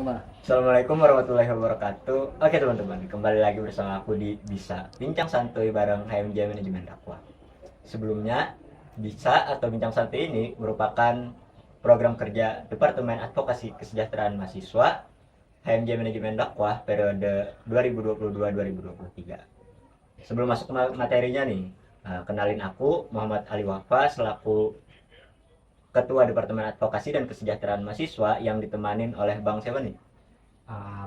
Mas. Assalamualaikum warahmatullahi wabarakatuh. Oke teman-teman, kembali lagi bersama aku di Bisa Bincang Santuy bareng HMJ Manajemen Dakwah. Sebelumnya, Bisa atau Bincang Santuy ini merupakan program kerja Departemen Advokasi Kesejahteraan Mahasiswa HMJ Manajemen Dakwah periode 2022-2023. Sebelum masuk ke materinya nih, kenalin aku Muhammad Ali Wafa selaku Ketua Departemen Advokasi dan Kesejahteraan Mahasiswa yang ditemanin oleh Bang siapa nih?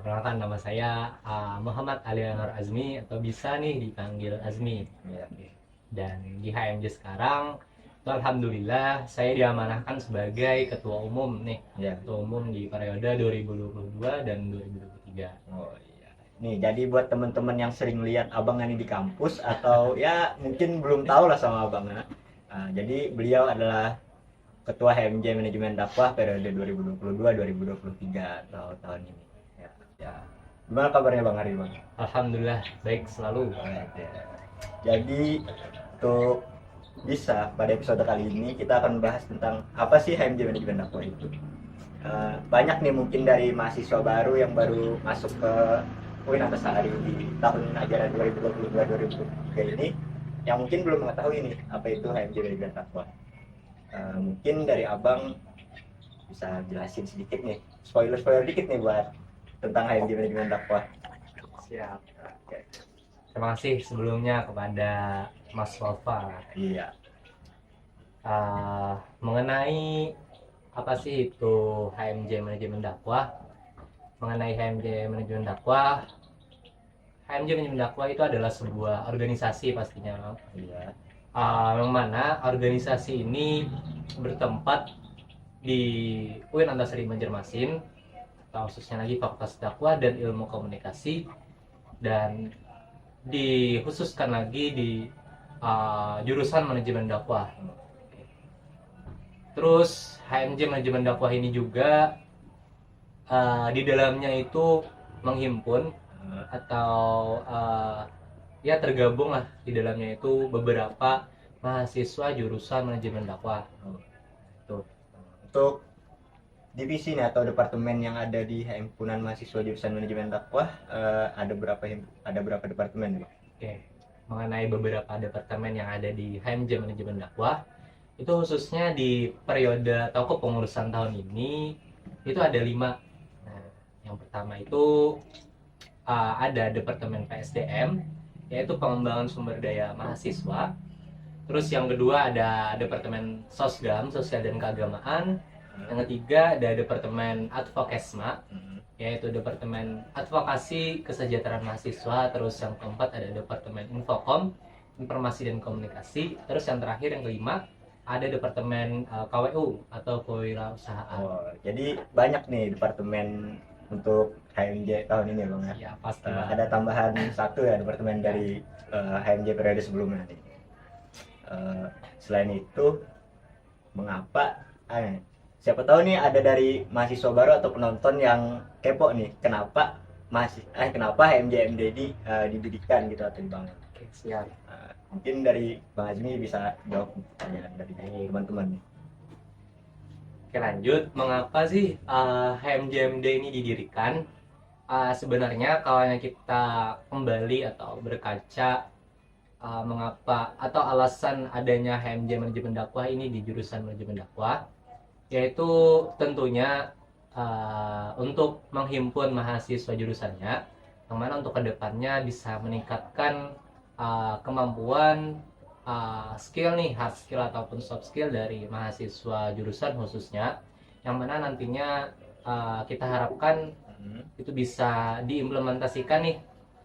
Perkenalkan nama saya Muhammad Ali Anwar Azmi atau bisa nih dipanggil Azmi. Ya. Dan di HMJ sekarang itu alhamdulillah saya diamanahkan sebagai ketua umum nih. Ya. Ketua umum di periode 2022 dan 2023. Oh iya. Nih, jadi buat teman-teman yang sering lihat abang ini di kampus atau ya mungkin belum tahu lah sama abangnya. Jadi beliau adalah Ketua HMJ Manajemen Dakwah periode 2022-2023 atau tahun ini. Ya, ya. Gimana kabarnya Bang hari Bang? Alhamdulillah baik selalu. Alright, ya. Jadi untuk bisa pada episode kali ini kita akan membahas tentang apa sih HMJ Manajemen Dakwah itu. Banyak nih mungkin dari mahasiswa baru yang baru masuk ke UIN Antasari di tahun ajaran 2022-2023 ini yang mungkin belum mengetahui nih apa itu HMJ Manajemen Dakwah. Mungkin dari abang bisa jelasin sedikit nih, spoiler dikit nih buat tentang HMJ Manajemen Dakwah. Siap. Oke. Terima kasih sebelumnya kepada Mas Wafa. Iya. Mengenai apa sih itu HMJ Manajemen Dakwah? Mengenai HMJ Manajemen Dakwah, HMJ Manajemen Dakwah itu adalah sebuah organisasi pastinya. Iya. Yang mana organisasi ini bertempat di UIN Antasari Banjarmasin, atau khususnya lagi Fakultas Dakwah dan Ilmu Komunikasi, dan dikhususkan lagi di jurusan Manajemen Dakwah. Terus HMJ Manajemen Dakwah ini juga di dalamnya itu menghimpun atau ya tergabung lah di dalamnya itu beberapa mahasiswa jurusan Manajemen Dakwah. Tuh. Untuk divisi nih atau departemen yang ada di himpunan mahasiswa jurusan Manajemen Dakwah ada berapa departemen nih? Oke. Mengenai beberapa departemen yang ada di HMJ Manajemen Dakwah, itu khususnya di periode atau kepengurusan tahun ini itu ada 5. Nah, yang pertama itu ada Departemen PSDM, yaitu pengembangan sumber daya mahasiswa. Terus yang kedua ada Departemen Sosgam, Sosial dan Keagamaan. Yang ketiga ada Departemen Advokesma, yaitu Departemen Advokasi Kesejahteraan Mahasiswa. Terus yang keempat ada Departemen Infokom, Informasi dan Komunikasi. Terus yang terakhir yang kelima ada Departemen KWU atau Kewirausahaan. Oh, jadi banyak nih departemen untuk HMJ tahun ini Bang ya. Ya pasti. Ada tambahan satu ya departemen dari HMJ periode sebelumnya nih. Selain itu mengapa siapa tahu nih ada dari mahasiswa baru atau penonton yang kepo nih kenapa HMJ ini didirikan gitu atau dibangun. Oke, siap. Mungkin dari Bang Azmi bisa jawab pertanyaan dari teman-teman nih. Oke, lanjut. Mengapa sih HMJMD ini didirikan? Sebenarnya kalau kita kembali atau berkaca mengapa atau alasan adanya HMJ Manajemen Dakwah ini di jurusan Manajemen Dakwah, yaitu tentunya untuk menghimpun mahasiswa jurusannya, yang mana untuk kedepannya bisa meningkatkan kemampuan skill nih, hard skill ataupun soft skill dari mahasiswa jurusan khususnya, yang mana nantinya kita harapkan itu bisa diimplementasikan nih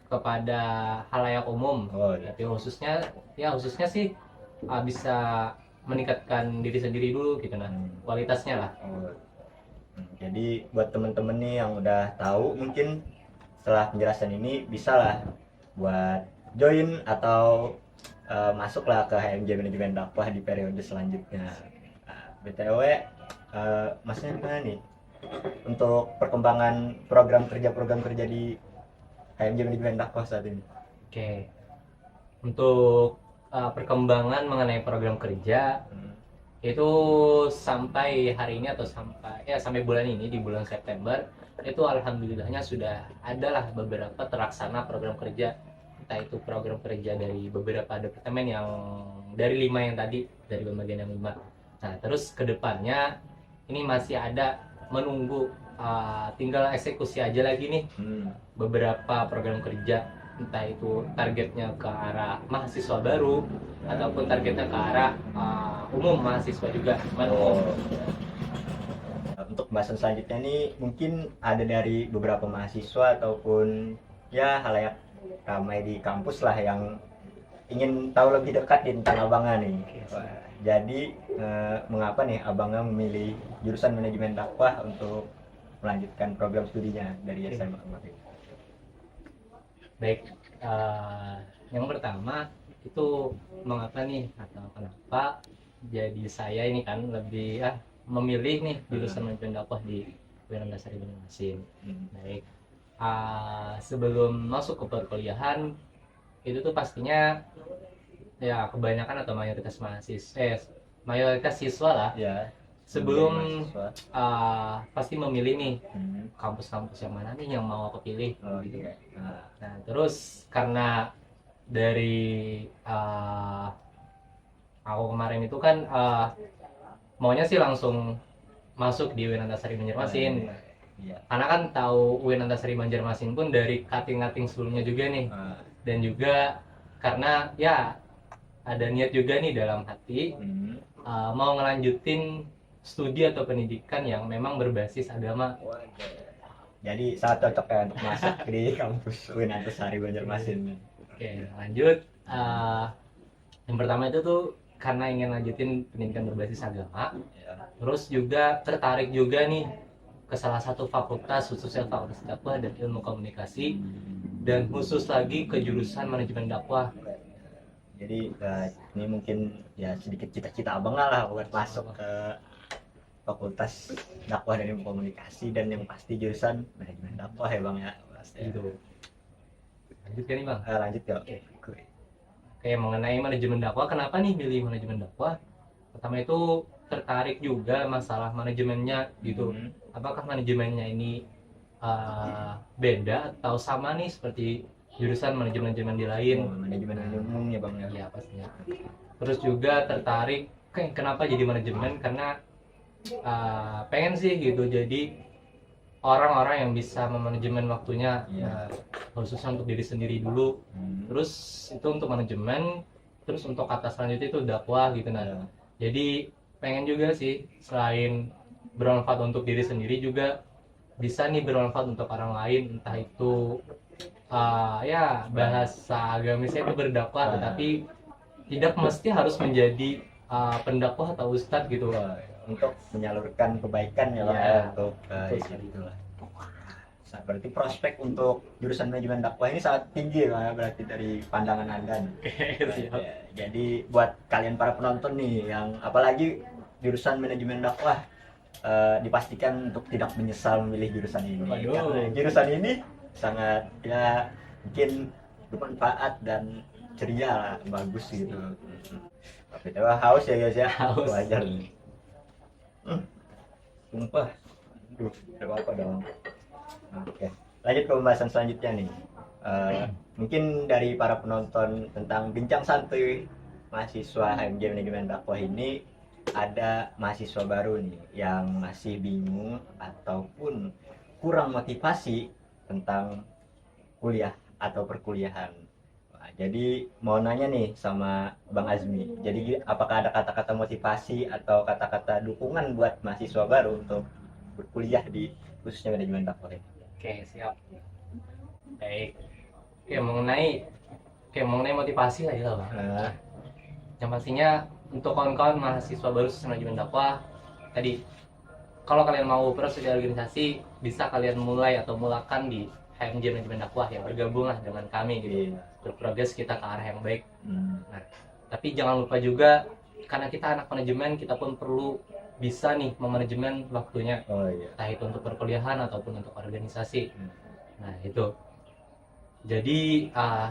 kepada halayak umum. Tapi khususnya sih bisa meningkatkan diri sendiri dulu gitu nah, kualitasnya lah. Jadi buat temen-temen nih yang udah tahu mungkin setelah penjelasan ini bisa lah buat join atau masuklah ke HMJ Manajemen Dakwah di periode selanjutnya. BTW masnya gimana nih untuk perkembangan program kerja di HMJ Manajemen Dakwah saat ini? Oke. Untuk perkembangan mengenai program kerja itu sampai hari ini atau sampai bulan ini di bulan September itu alhamdulillahnya sudah adalah beberapa terlaksana program kerja, entah itu program kerja dari beberapa departemen yang dari 5 yang tadi, dari pembagian yang 5. Nah terus kedepannya ini masih ada menunggu, tinggal eksekusi aja lagi nih beberapa program kerja, entah itu targetnya ke arah mahasiswa baru ataupun targetnya ke arah umum mahasiswa juga. Untuk pembahasan selanjutnya nih mungkin ada dari beberapa mahasiswa ataupun ya halayak ramai di kampus lah yang ingin tahu lebih dekat tentang abangnya nih. Jadi mengapa nih abangnya memilih jurusan manajemen dakwah untuk melanjutkan program studinya dari SMA kemarin? Baik, yang pertama itu mengapa nih atau kenapa jadi saya ini kan lebih memilih nih jurusan manajemen dakwah di UIN Antasari Banjarmasin. Baik, sebelum masuk ke perkuliahan itu tuh pastinya ya kebanyakan atau mayoritas siswa lah Ya, sebelum pasti memilih nih kampus-kampus yang mana nih yang mau aku pilih. gitu. Nah terus karena dari aku kemarin itu kan maunya sih langsung masuk di UIN Antasari Banjarmasin. Karena kan tahu UIN Antasari Banjarmasin pun dari kating-kating sebelumnya juga nih. Dan juga karena ya ada niat juga nih dalam hati mau ngelanjutin studi atau pendidikan yang memang berbasis agama. Jadi sangat cocok ya untuk masuk di kampus UIN Antasari Banjarmasin. Oke, lanjut. Yang pertama itu tuh karena ingin lanjutin pendidikan berbasis agama, terus juga tertarik juga nih ke salah satu fakultas, khususnya fakultas dakwah dan ilmu komunikasi, dan khusus lagi ke jurusan manajemen dakwah. Jadi ini mungkin ya sedikit cita-cita abang lah buat masuk ke fakultas dakwah dan ilmu komunikasi, dan yang pasti jurusan manajemen dakwah ya bang ya. Itu. Lanjut kan nih bang? Lanjut ya. Oke, mengenai manajemen dakwah, kenapa nih milih manajemen dakwah? Pertama itu tertarik juga masalah manajemennya gitu. Apakah manajemennya ini beda atau sama nih seperti jurusan manajemen di lain? Manajemen umum ya bang ya. Iya pastinya. Terus juga tertarik kenapa jadi manajemen, karena pengen sih gitu jadi orang-orang yang bisa memanajemen waktunya, khususnya untuk diri sendiri dulu. Terus itu untuk manajemen, terus untuk kata selanjutnya itu dakwah gitu. Nah jadi pengen juga sih selain bermanfaat untuk diri sendiri juga bisa nih bermanfaat untuk orang lain, entah itu ya bahasa agamisnya itu berdakwah, tetapi tidak mesti harus menjadi pendakwah atau ustadz gitu. Untuk menyalurkan kebaikan ya bang ya, untuk itulah. Berarti prospek untuk jurusan manajemen dakwah ini sangat tinggi ya berarti dari pandangan anda. Jadi buat kalian para penonton nih yang apalagi jurusan manajemen dakwah, dipastikan untuk tidak menyesal memilih jurusan ini. Karena jurusan ini sangat ya mungkin bermanfaat dan ceria lah, bagus gitu. Tapi haus ya guys ya, wajar nih. Sumpah, gak apa-apa dong. Oke, lanjut ke pembahasan selanjutnya nih. Mungkin dari para penonton tentang bincang santuy mahasiswa HMJ Manajemen Dakwah ini, ada mahasiswa baru nih yang masih bingung ataupun kurang motivasi tentang kuliah atau perkuliahan. Jadi mau nanya nih sama Bang Azmi, jadi apakah ada kata-kata motivasi atau kata-kata dukungan buat mahasiswa baru untuk berkuliah di khususnya manajemen dakwah? Oke, siap. Baik. Oke, mengenai motivasi lah ya Bang. Yang pastinya untuk kawan-kawan mahasiswa baru khususnya manajemen dakwah, tadi kalau kalian mau proses organisasi bisa kalian mulai atau mulakan di HMJ Manajemen Dakwah ya, bergabunglah dengan kami gitu, berprogres kita ke arah yang baik. Nah, tapi jangan lupa juga karena kita anak manajemen, kita pun perlu bisa nih memanajemen waktunya, entah itu untuk perkuliahan ataupun untuk organisasi. Nah itu, jadi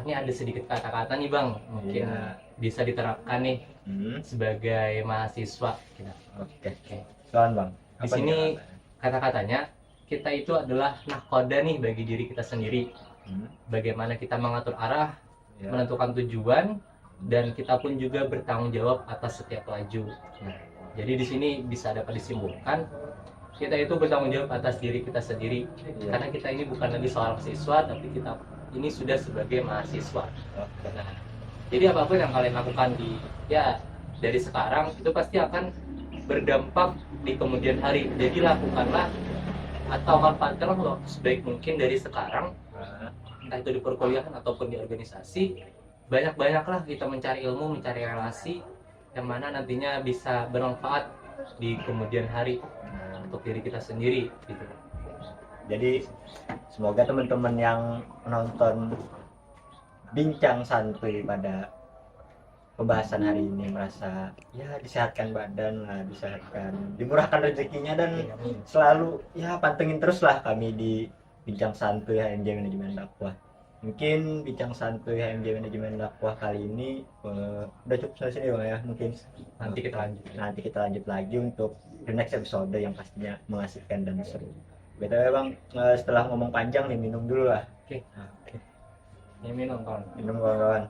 ini ada sedikit kata-kata nih Bang, mungkin bisa diterapkan nih sebagai mahasiswa kita. Oke. Soal Bang, di sini kata-katanya kita itu adalah nahkoda nih bagi diri kita sendiri. Bagaimana kita mengatur arah, Ya. menentukan tujuan, dan kita pun juga bertanggung jawab atas setiap laju. Nah, jadi di sini bisa dapat disimpulkan kita itu bertanggung jawab atas diri kita sendiri. Ya. Karena kita ini bukan lagi seorang siswa, tapi kita ini sudah sebagai mahasiswa. Oke. Nah, jadi apapun yang kalian lakukan dari sekarang itu pasti akan berdampak di kemudian hari. Jadi lakukanlah atau manfaatkanlah waktu sebaik mungkin dari sekarang, entah itu di perkuliahan ataupun di organisasi. Banyak-banyaklah kita mencari ilmu, mencari relasi yang mana nantinya bisa bermanfaat di kemudian hari untuk diri kita sendiri gitu. Jadi semoga teman-teman yang menonton bincang santuy pada pembahasan hari ini merasa ya disehatkan badan lah, dimurahkan rezekinya, dan selalu ya pantengin terus lah kami di bincang santuy HMJ Manajemen Dakwah. Mungkin bincang santuy HMJ Manajemen Dakwah kali ini udah cukup sampai sini Bang ya. Mungkin nanti kita lanjut lagi untuk the next episode yang pastinya mengasihkan dan seru. BTW Bang, setelah ngomong panjang nih minum dulu lah. Oke. Ini minum kawan. Minum kawan-kawan.